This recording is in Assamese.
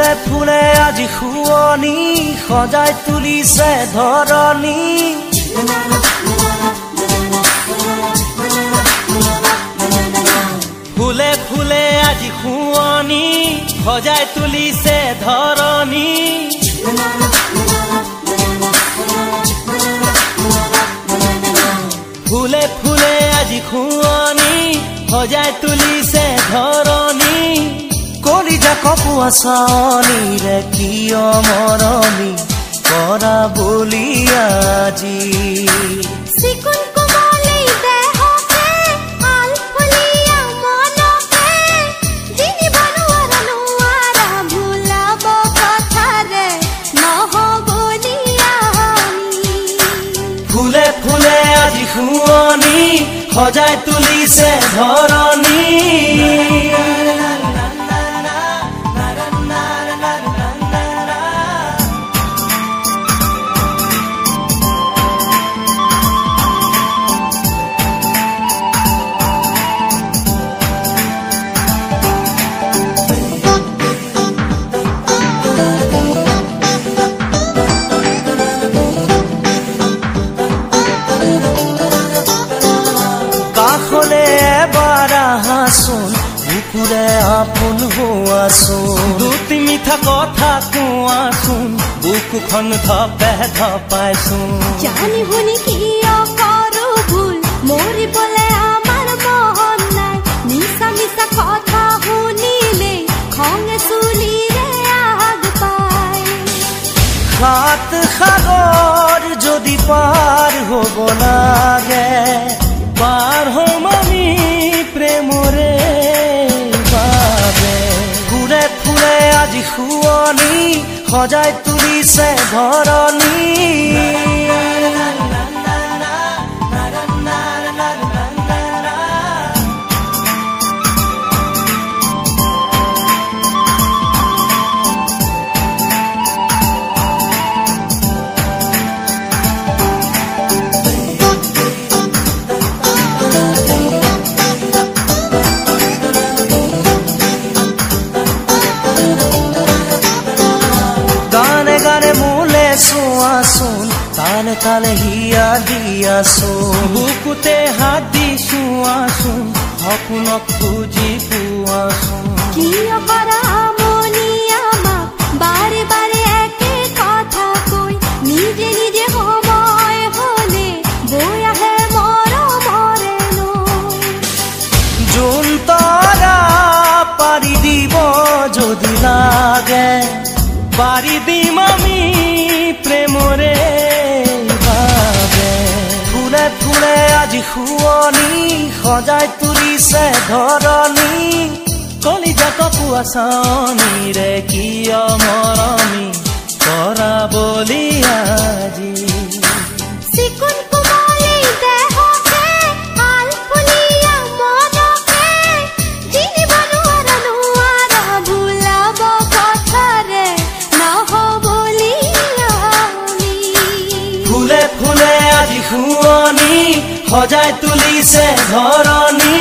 ফুলে ফুলে আজি শুৱনি সজাই তুলিছে ধৰণী ফুলে ফুলে আজি শুৱনি সজাই তুলিছে ধৰণী ফুলে ফুলে আজি শুৱনি সজাই তুলিছে ধৰণী কলিজা কপোৱা চাৱনিৰে কিয় মৰমী কৰা বুলি আজি ফুলে ফুলে আজি শুৱনি সজাই তুলিছে ধৰণী বুকুৰে আপোন হোৱাচোন দুটি মিঠা কথা কোৱাচোন বুকুখন ধপে ধপাইচোন জানি শুনি কিয় কৰো ভুল মৰিবলে আমাৰ মন নাই মিছা মিছা কথা শুনিলে খঙে চুলিৰে আগ পায় সাত সাগৰ যদি পাৰ হ'ব লাগে পাৰ হ'ম আমি প্ৰেমৰে ফুলে ফুলে আজি শুৱনি সজাই তুলিছে ধৰণী চোৱাচোন তালে তালে হিয়া দিয়াচোন বুকুতে হাত দি চোৱাচোন সপোনক খুজি পোৱাচোন কিয় কৰা আমনি আমাক বাৰে বাৰে একে কথা কৈ নিজে নিজে সময় হলে বৈ আহে মৰমৰে নৈ জোন তৰা পাৰি দিব যদি লাগে পাৰি দিম আমি প্ৰেমৰে বাবে ফুলে ফুলে আজি শুৱনি সজাই তুলিছে ধৰণী কলিজা কপোৱা চাৱনিৰে কিয় মৰমী কৰা বুলি আজি শুৱনি সজাই তুলিছে ধৰণী